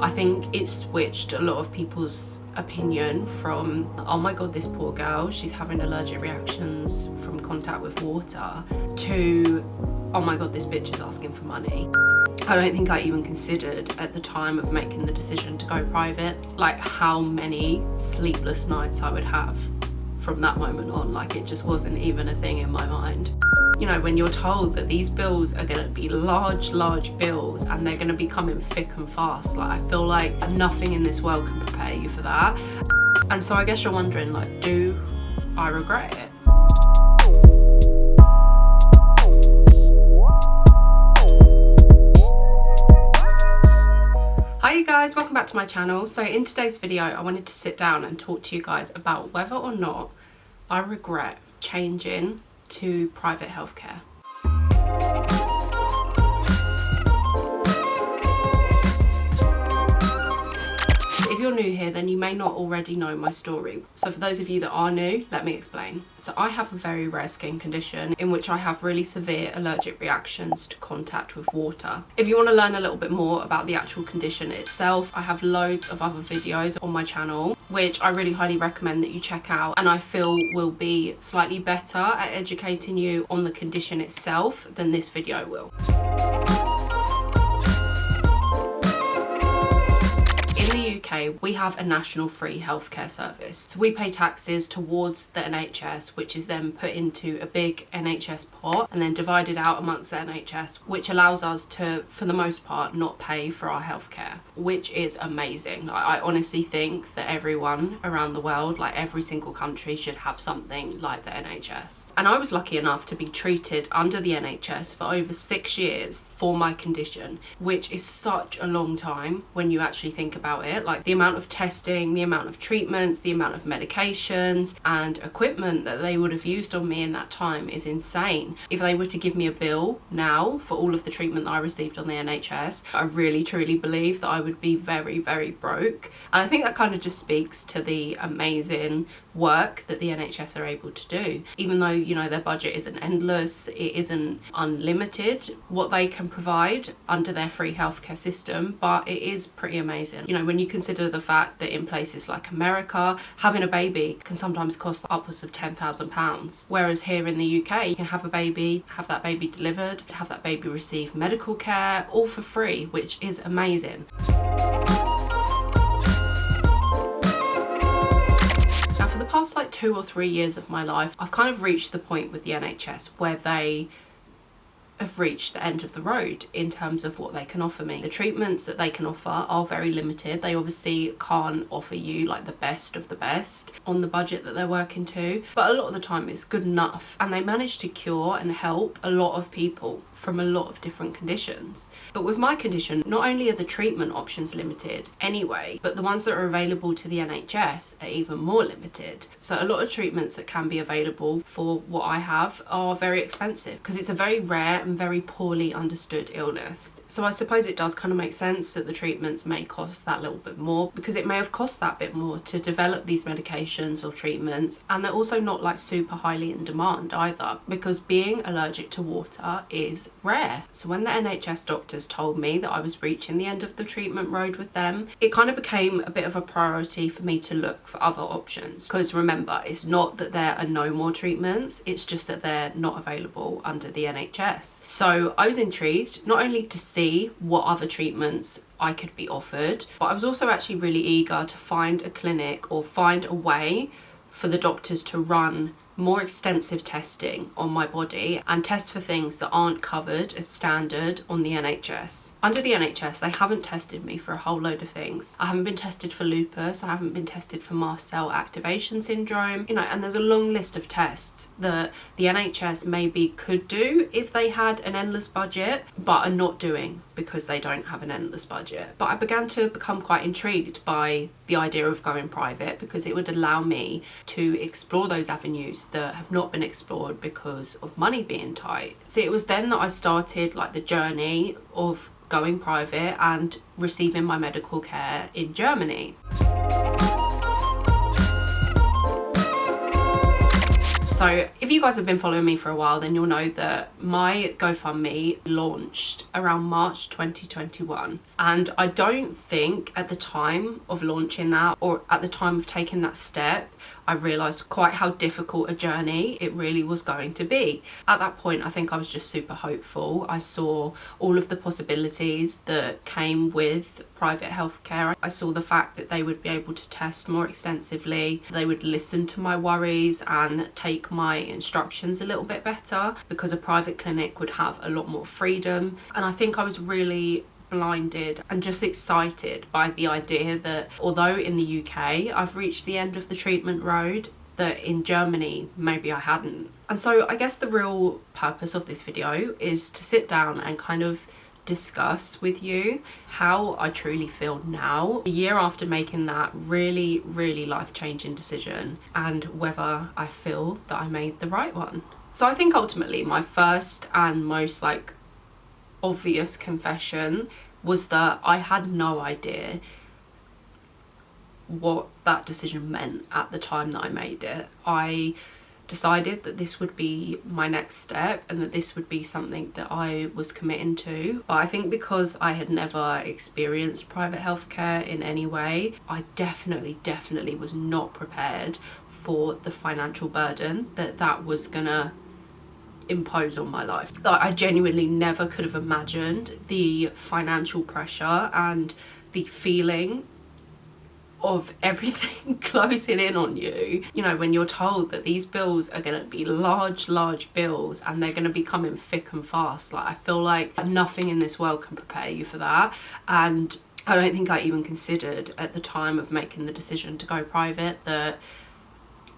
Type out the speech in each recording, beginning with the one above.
I think it switched a lot of people's opinion from, oh my god, this poor girl, she's having allergic reactions from contact with water, to, oh my god, this bitch is asking for money. I don't think I even considered at the time of making the decision to go private, like how many sleepless nights I would have from that moment on. Like, it just wasn't even a thing in my mind. You know, when you're told that these bills are going to be large bills and they're going to be coming thick and fast, like, I feel like nothing in this world can prepare you for that. And so I guess you're wondering, like, do I regret it? Hi you guys, welcome back to my channel. So in today's video I wanted to sit down and talk to you guys about whether or not I regret changing to private healthcare. If you're new here, then you may not already know my story. So for those of you that are new, let me explain. So I have a very rare skin condition in which I have really severe allergic reactions to contact with water. If you want to learn a little bit more about the actual condition itself, I have loads of other videos on my channel, which I really highly recommend that you check out, and I feel will be slightly better at educating you on the condition itself than this video will. UK, we have a national free healthcare service. So we pay taxes towards the NHS, which is then put into a big NHS pot and then divided out amongst the NHS, which allows us to, for the most part, not pay for our healthcare, which is amazing. Like, I honestly think that everyone around the world, like every single country, should have something like the NHS. And I was lucky enough to be treated under the NHS for over 6 years for my condition, which is such a long time when you actually think about it. Like, the amount of testing, the amount of treatments, the amount of medications and equipment that they would have used on me in that time is insane. If they were to give me a bill now for all of the treatment that I received on the NHS, I really truly believe that I would be very, very broke. And I think that kind of just speaks to the amazing work that the NHS are able to do. Even though, you know, their budget isn't endless, it isn't unlimited what they can provide under their free healthcare system, but it is pretty amazing. You know, when you consider the fact that in places like America, having a baby can sometimes cost upwards of £10,000, whereas here in the UK you can have a baby, have that baby delivered, have that baby receive medical care, all for free, which is amazing. For the past like 2 or 3 years of my life, I've kind of reached the point with the NHS where they have reached the end of the road in terms of what they can offer me. The treatments that they can offer are very limited. They obviously can't offer you like the best of the best on the budget that they're working to, but a lot of the time it's good enough, and they manage to cure and help a lot of people from a lot of different conditions. But with my condition, not only are the treatment options limited anyway, but the ones that are available to the NHS are even more limited. So a lot of treatments that can be available for what I have are very expensive because it's a very rare and very poorly understood illness. So I suppose it does kind of make sense that the treatments may cost that little bit more, because it may have cost that bit more to develop these medications or treatments, and they're also not like super highly in demand either, because being allergic to water is rare. So when the NHS doctors told me that I was reaching the end of the treatment road with them, it kind of became a bit of a priority for me to look for other options. Because remember, it's not that there are no more treatments, it's just that they're not available under the NHS. So I was intrigued not only to see what other treatments I could be offered, but I was also actually really eager to find a clinic or find a way for the doctors to run more extensive testing on my body and test for things that aren't covered as standard on the NHS. Under the NHS, they haven't tested me for a whole load of things. I haven't been tested for lupus, I haven't been tested for mast cell activation syndrome, you know, and there's a long list of tests that the NHS maybe could do if they had an endless budget, but are not doing because they don't have an endless budget. But I began to become quite intrigued by the idea of going private, because it would allow me to explore those avenues that have not been explored because of money being tight. So it was then that I started like the journey of going private and receiving my medical care in So So if you guys have been following me for a while, then you'll know that my GoFundMe launched around March 2021. And I don't think at the time of launching that, or at the time of taking that step, I realised quite how difficult a journey it really was going to be. At that point, I think I was just super hopeful. I saw all of the possibilities that came with private healthcare. I saw the fact that they would be able to test more extensively. They would listen to my worries and take my instructions a little bit better, because a private clinic would have a lot more freedom. And I think I was really blinded and just excited by the idea that although in the UK I've reached the end of the treatment road, that in Germany maybe I hadn't. And so I guess the real purpose of this video is to sit down and kind of discuss with you how I truly feel now, a year after making that really, really life-changing decision, and whether I feel that I made the right one. So I think ultimately my first and most obvious confession was that I had no idea what that decision meant at the time that I made it. I decided that this would be my next step and that this would be something that I was committing to. But I think because I had never experienced private healthcare in any way, I definitely was not prepared for the financial burden that was gonna impose on my life. I genuinely never could have imagined the financial pressure and the feeling of everything closing in on you. You know, when you're told that these bills are going to be large bills and they're going to be coming thick and fast. Like, I feel like nothing in this world can prepare you for that. And I don't think I even considered at the time of making the decision to go private that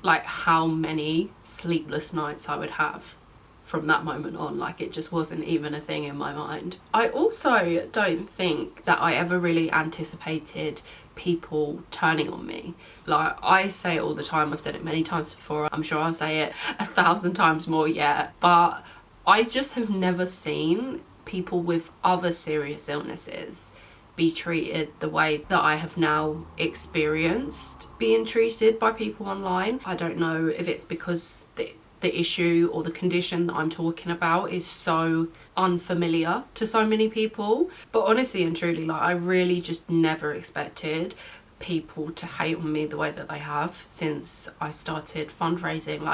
how many sleepless nights I would have from that moment on. Like, it just wasn't even a thing in my mind. I also don't think that I ever really anticipated people turning on me. Like, I say it all the time, I've said it many times before, I'm sure I'll say it 1,000 times more yet, but I just have never seen people with other serious illnesses be treated the way that I have now experienced being treated by people online. I don't know if it's because the issue or the condition that I'm talking about is so unfamiliar to so many people, but honestly and truly, I really just never expected people to hate on me the way that they have since I started fundraising.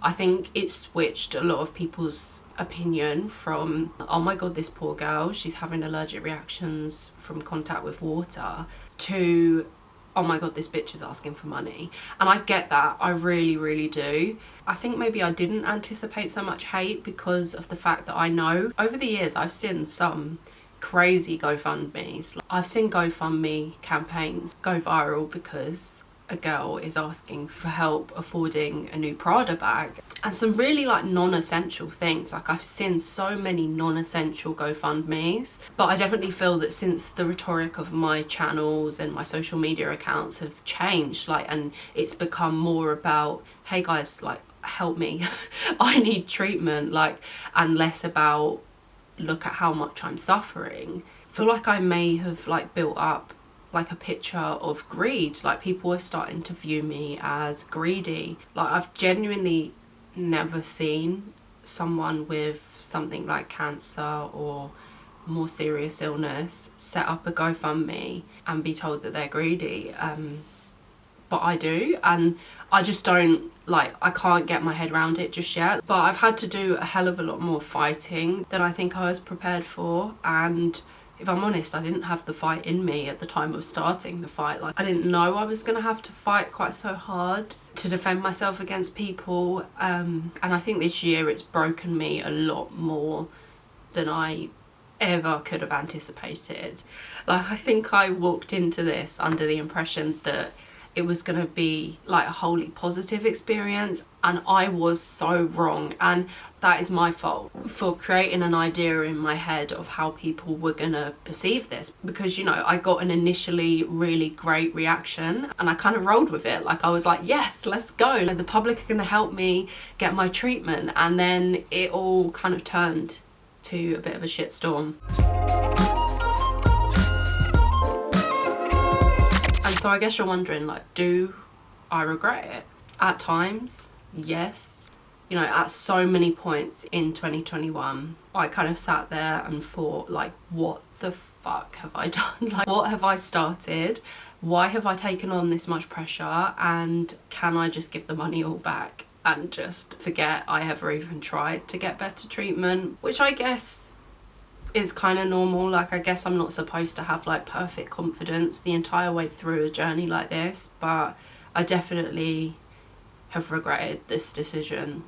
I think it switched a lot of people's opinion from, oh my god, this poor girl, she's having allergic reactions from contact with water, to, oh my god, this bitch is asking for money. And I get that, I really do. I think maybe I didn't anticipate so much hate because of the fact that I know over the years I've seen some crazy GoFundMes. I've seen GoFundMe campaigns go viral because a girl is asking for help affording a new Prada bag, and some really non-essential things. I've seen so many non-essential GoFundMes, but I definitely feel that since the rhetoric of my channels and my social media accounts have changed, and it's become more about, hey guys, help me, I need treatment, and less about, look at how much I'm suffering. I feel like I may have built up a picture of greed. People are starting to view me as greedy. I've genuinely never seen someone with something like cancer or more serious illness set up a GoFundMe and be told that they're greedy. But I do, and I just don't, I can't get my head around it just yet. But I've had to do a hell of a lot more fighting than I think I was prepared for, and if I'm honest, I didn't have the fight in me at the time of starting the fight. I didn't know I was going to have to fight quite so hard to defend myself against people, and I think this year it's broken me a lot more than I ever could have anticipated. I think I walked into this under the impression that it was going to be a wholly positive experience, and I was so wrong, and that is my fault for creating an idea in my head of how people were going to perceive this, because I got an initially really great reaction and I kind of rolled with it. I was like, yes, let's go, the public are going to help me get my treatment, and then it all kind of turned to a bit of a shitstorm. So I guess you're wondering, do I regret it? At times, yes. You know, at so many points in 2021, I kind of sat there and thought, like, what the fuck have I done? Like, what have I started? Why have I taken on this much pressure? And can I just give the money all back and just forget I ever even tried to get better treatment? Which I guess is kind of normal. Like, I guess I'm not supposed to have like perfect confidence the entire way through a journey like this, but I definitely have regretted this decision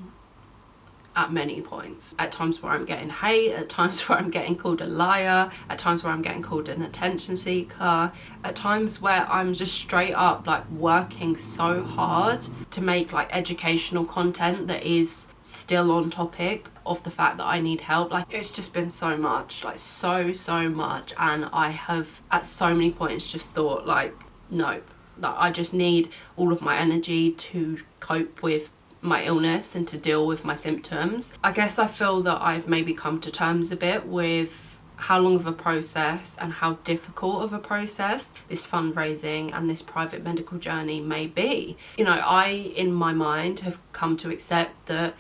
at many points. At times where I'm getting hate, at times where I'm getting called a liar, at times where I'm getting called an attention seeker, at times where I'm just straight up like working so hard to make like educational content that is still on topic of the fact that I need help. Like, it's just been so much, like so much, and I have at so many points just thought like, nope, that I just need all of my energy to cope with my illness and to deal with my symptoms. I guess I feel that I've maybe come to terms a bit with how long of a process and how difficult of a process this fundraising and this private medical journey may be. You know, I, in my mind, have come to accept that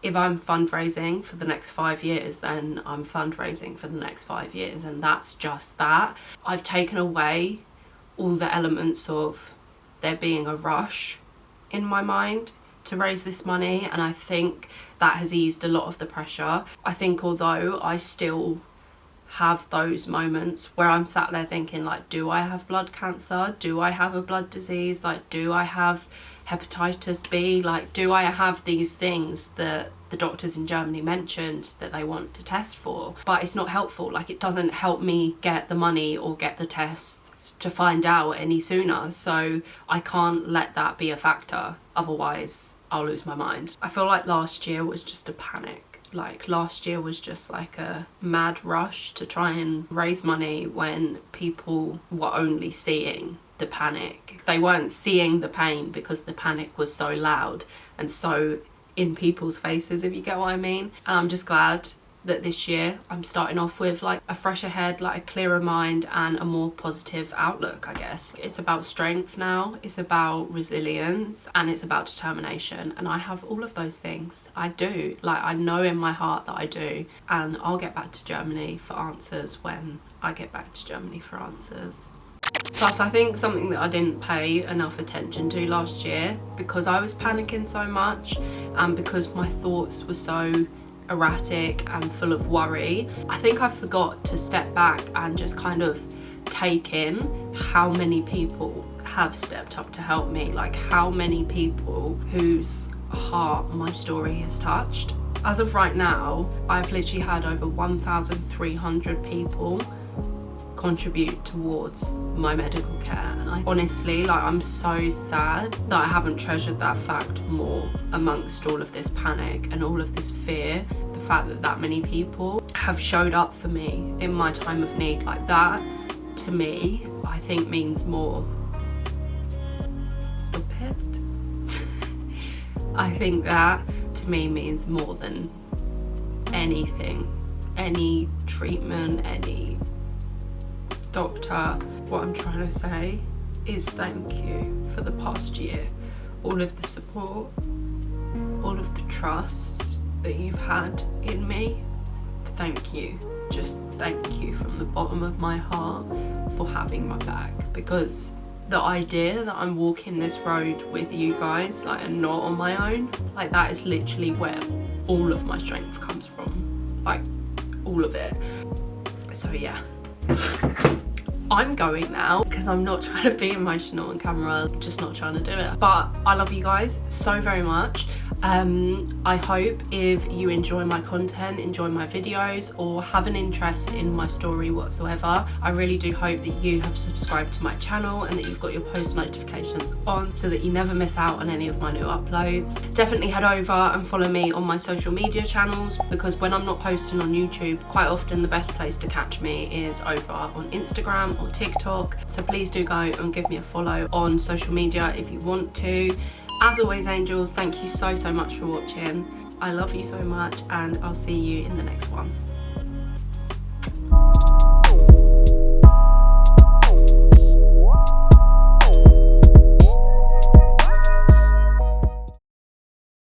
if I'm fundraising for the next 5 years, then I'm fundraising for the next 5 years, and that's just that. I've taken away all the elements of there being a rush in my mind to raise this money, and I think that has eased a lot of the pressure. I think although I still have those moments where I'm sat there thinking like, do I have blood cancer? Do I have a blood disease? Like, do I have hepatitis B? Like, do I have these things that the doctors in Germany mentioned that they want to test for? But it's not helpful. Like, it doesn't help me get the money or get the tests to find out any sooner. So I can't let that be a factor. Otherwise, I'll lose my mind. I feel like last year was just a panic. Like, last year was just like a mad rush to try and raise money when people were only seeing the panic. They weren't seeing the pain because the panic was so loud and so in people's faces, if you get what I mean. And I'm just glad that this year I'm starting off with like a fresher head, like a clearer mind and a more positive outlook, I guess. It's about strength now, it's about resilience, and it's about determination, and I have all of those things. I do, like, I know in my heart that I do, and I'll get back to Germany for answers when I get back to Germany for answers. Plus, I think something that I didn't pay enough attention to last year, because I was panicking so much and because my thoughts were so erratic and full of worry, I think I forgot to step back and just kind of take in how many people have stepped up to help me, like how many people whose heart my story has touched. As of right now, I've literally had over 1,300 people contribute towards my medical care, and I honestly, like, I'm so sad that I haven't treasured that fact more amongst all of this panic and all of this fear. The fact that that many people have showed up for me in my time of need, like that, to me, I think means more. Stop it. I think that to me means more than anything, any treatment, any doctor. What I'm trying to say is thank you for the past year. All of the support, all of the trust that you've had in me. Thank you. Just thank you from the bottom of my heart for having my back, because the idea that I'm walking this road with you guys, like, and not on my own, like, that is literally where all of my strength comes from, like, all of it. So yeah. I'm going now because I'm not trying to be emotional on camera, just not trying to do it. But I love you guys so very much. I hope if you enjoy my content, enjoy my videos, or have an interest in my story whatsoever, I really do hope that you have subscribed to my channel and that you've got your post notifications on so that you never miss out on any of my new uploads. Definitely head over and follow me on my social media channels, because when I'm not posting on YouTube, quite often the best place to catch me is over on Instagram or TikTok. So please do go and give me a follow on social media if you want to. As always, angels, thank you so much for watching. I love you so much, and I'll see you in the next one.